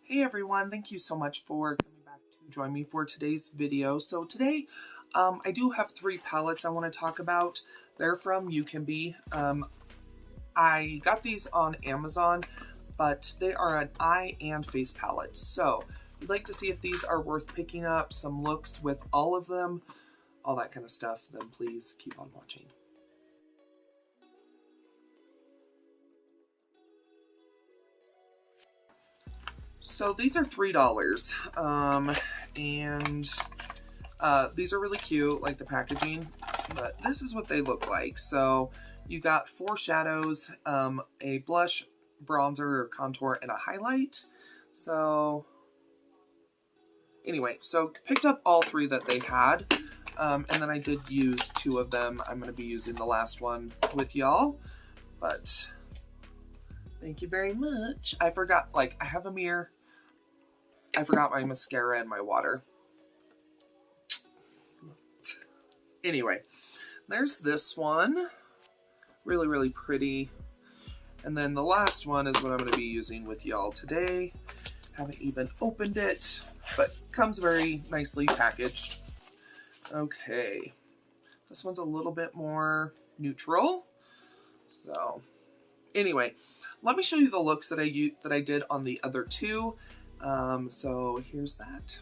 Hey everyone, thank you so much for coming back to join me for today's video. So today I do have three palettes I want to talk about. They're from Ucanbe. I got these on Amazon, but they are an eye and face palette. So if you'd like to see if these are worth picking up, some looks with all of them, all that kind of stuff, then please keep on watching. So these are $3, and these are really cute, like the packaging, but this is what they look like. So you got 4 shadows, a blush, bronzer or contour, and a highlight. So anyway, so picked up all 3 that they had, and then I did use 2 of them. I'm going to be using the last one with y'all, but thank you very much. I forgot, like, I have a mirror. I forgot my mascara and my water. Anyway, there's this one. Really, really pretty. And then the last one is what I'm going to be using with y'all today. Haven't even opened it, but comes very nicely packaged. Okay. This one's a little bit more neutral. So anyway, let me show you the looks that I did on the other 2. So here's that.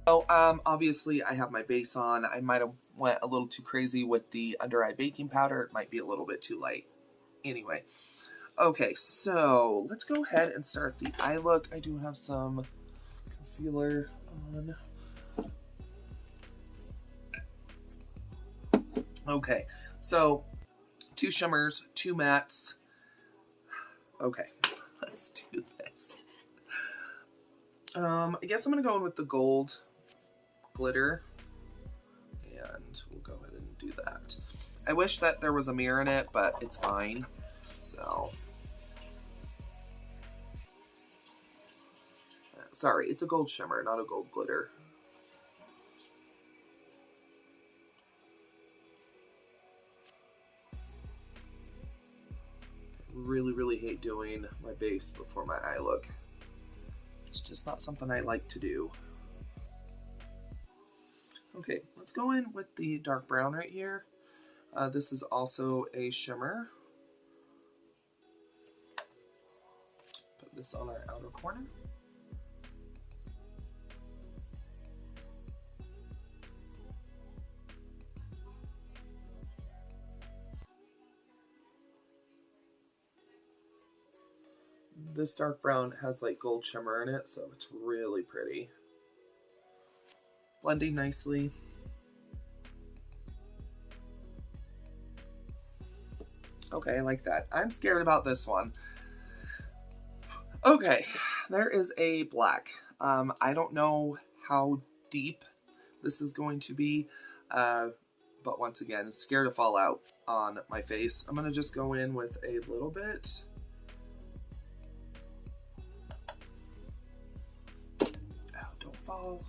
So obviously I have my base on. I might have went a little too crazy with the under eye baking powder. It might be a little bit too light. Anyway, okay, so let's go ahead and start the eye look. I do have some concealer on. Okay, so 2 shimmers, 2 mattes. Okay, let's do this. I guess I'm gonna go in with the gold glitter, and we'll go ahead and do that. I wish that there was a mirror in it, but it's fine. So, sorry, it's a gold shimmer, not a gold glitter. Really, really hate doing my base before my eye look. It's just not something I like to do. Okay, let's go in with the dark brown right here. This is also a shimmer. Put this on our outer corner. This dark brown has like gold shimmer in it, so it's really pretty. Blending nicely. Okay, I like that. I'm scared about this one. Okay, there is a black. I don't know how deep this is going to be, but once again, scared to fall out on my face. I'm gonna just go in with a little bit. Oh, don't fall.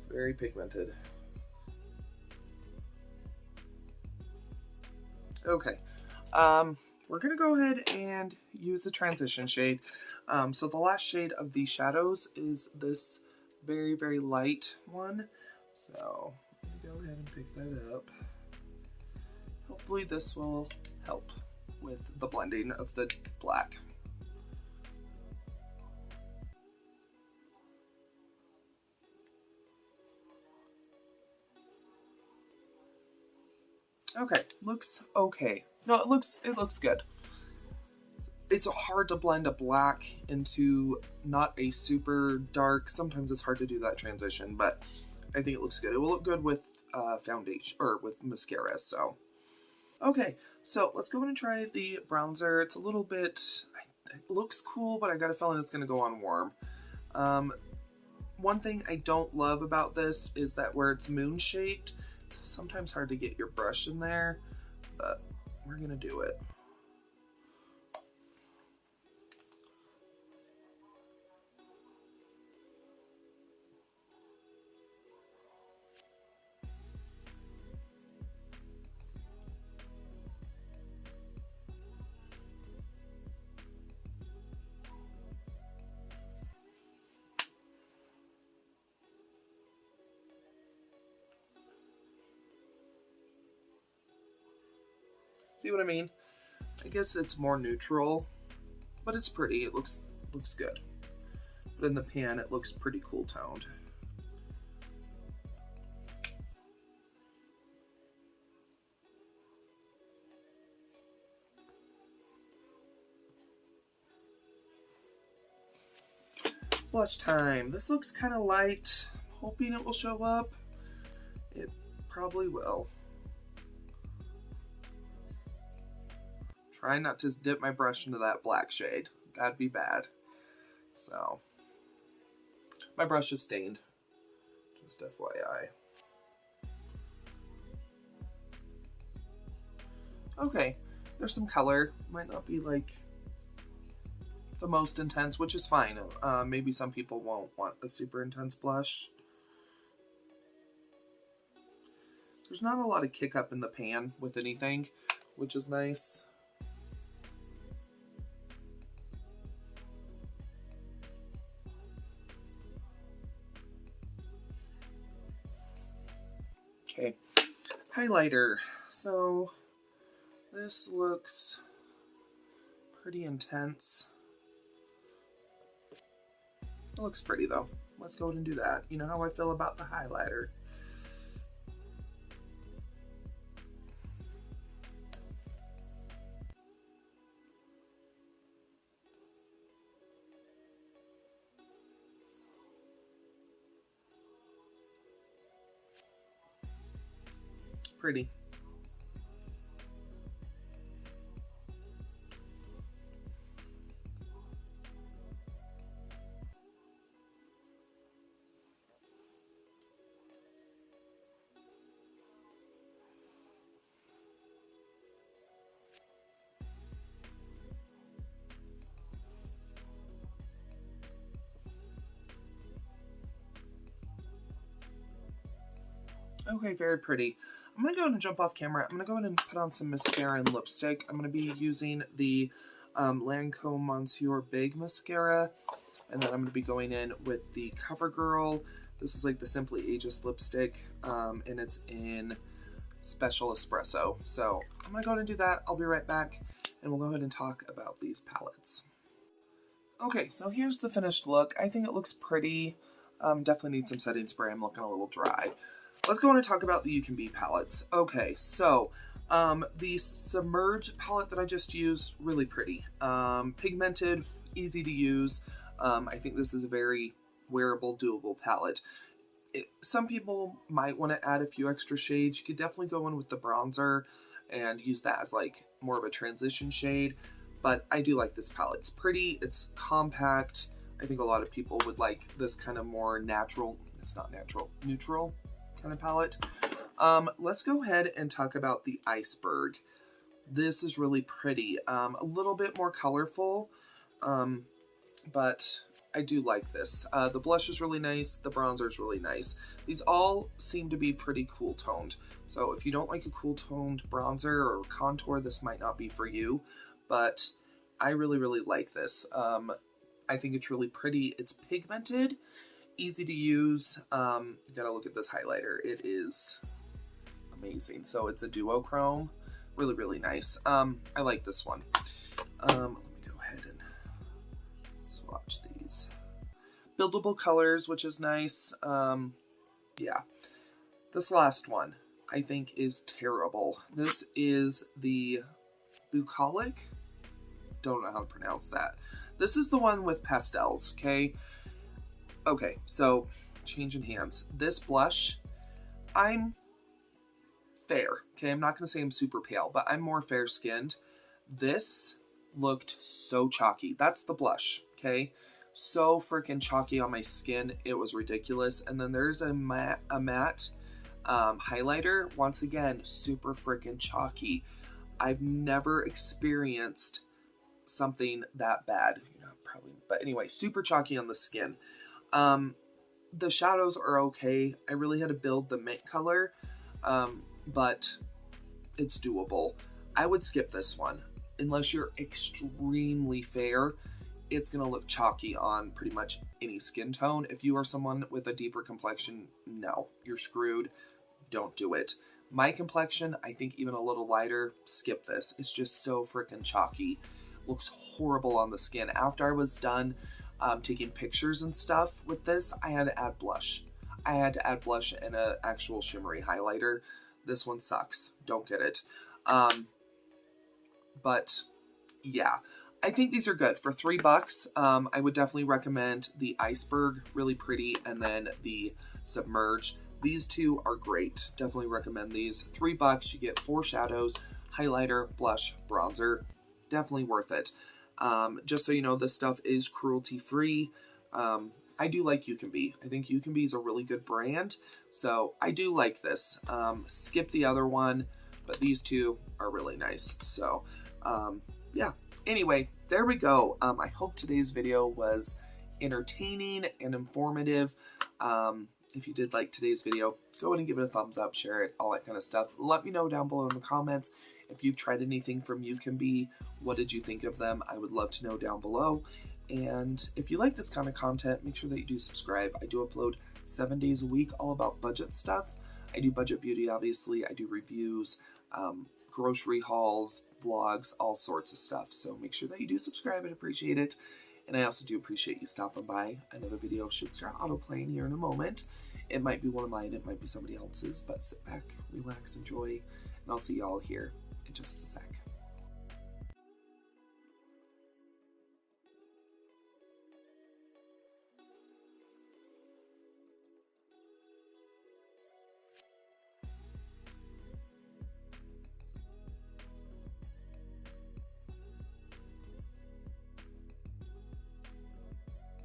Very pigmented. Okay, we're gonna go ahead and use a transition shade. So the last shade of the shadows is this very, very light one. So I'm gonna go ahead and pick that up. Hopefully this will help with the blending of the black. Okay, looks okay. No, it looks good. It's hard to blend a black into not a super dark. Sometimes it's hard to do that transition, but I think it looks good. It will look good with foundation or with mascara. So, okay, so let's go ahead and try the bronzer. It's a little bit, it looks cool, but I got a feeling it's gonna go on warm. One thing I don't love about this is that where it's moon shaped, it's sometimes hard to get your brush in there, but we're gonna do it. See what I mean? I guess it's more neutral, but it's pretty. It looks good. But in the pan, it looks pretty cool toned. Blush time. This looks kind of light. Hoping it will show up. It probably will. Try not to dip my brush into that black shade. That'd be bad. So, my brush is stained. Just FYI. Okay, there's some color. Might not be like the most intense, which is fine. Maybe some people won't want a super intense blush. There's not a lot of kick up in the pan with anything, which is nice. Okay, highlighter. So this looks pretty intense. It looks pretty though. Let's go ahead and do that. You know how I feel about the highlighter. Pretty. Okay, very pretty. I'm going to go ahead and jump off camera. I'm going to go ahead and put on some mascara and lipstick. I'm going to be using the Lancome Monsieur Big Mascara. And then I'm going to be going in with the CoverGirl. This is like the Simply Ageless lipstick. And it's in Special Espresso. So I'm going to go ahead and do that. I'll be right back. And we'll go ahead and talk about these palettes. Okay, so here's the finished look. I think it looks pretty. Definitely need some setting spray. I'm looking a little dry. Let's go on and talk about the Ucanbe palettes. Okay, so the Submerge palette that I just used, really pretty. Pigmented, easy to use. I think this is a very wearable, doable palette. Some people might want to add a few extra shades. You could definitely go in with the bronzer and use that as like more of a transition shade. But I do like this palette. It's pretty, it's compact. I think a lot of people would like this kind of more natural, it's not natural, neutral kind of palette. Let's go ahead and talk about the Iceberg. This is really pretty. A little bit more colorful, but I do like this. The blush is really nice. The bronzer is really nice. These all seem to be pretty cool toned. So if you don't like a cool toned bronzer or contour, this might not be for you, but I really, really like this. I think it's really pretty. It's pigmented, easy to use. You gotta look at this highlighter. It is amazing. So it's a duochrome, really, really nice. I like this one. Let me go ahead and swatch these. Buildable colors, which is nice. Yeah. This last one, I think, is terrible. This is the Bucolic. Don't know how to pronounce that. This is the one with pastels, okay? Okay, so changing hands. This blush, I'm fair, okay? I'm not going to say I'm super pale, but I'm more fair-skinned. This looked so chalky. That's the blush, okay? So freaking chalky on my skin. It was ridiculous. And then there's a matte highlighter. Once again, super freaking chalky. I've never experienced something that bad. You know, probably, but anyway, super chalky on the skin. The shadows are okay. I really had to build the mint color, but it's doable. I would skip this one. Unless you're extremely fair, it's going to look chalky on pretty much any skin tone. If you are someone with a deeper complexion, no, you're screwed. Don't do it. My complexion, I think even a little lighter, skip this. It's just so freaking chalky. Looks horrible on the skin. After I was done taking pictures and stuff with this, I had to add blush. I had to add blush and an actual shimmery highlighter. This one sucks. Don't get it. But yeah, I think these are good for $3. I would definitely recommend the Iceberg, really pretty, and then the Submerge. These two are great. Definitely recommend these. $3, you get 4 shadows, highlighter, blush, bronzer. Definitely worth it. Just so you know, this stuff is cruelty-free. I do like Ucanbe. I think Ucanbe is a really good brand, so I do like this. Skip the other one, but these two are really nice. So, yeah. Anyway, there we go. I hope today's video was entertaining and informative. If you did like today's video, go ahead and give it a thumbs up, share it, all that kind of stuff. Let me know down below in the comments if you've tried anything from Ucanbe. What did you think of them? I would love to know down below. And if you like this kind of content, make sure that you do subscribe. I do upload 7 days a week, all about budget stuff. I do budget beauty, obviously. I do reviews, grocery hauls, vlogs, all sorts of stuff. So make sure that you do subscribe. I'd appreciate it. And I also do appreciate you stopping by. Another video should start auto-playing here in a moment. It might be one of mine, it might be somebody else's, but sit back, relax, enjoy, and I'll see y'all here in just a sec.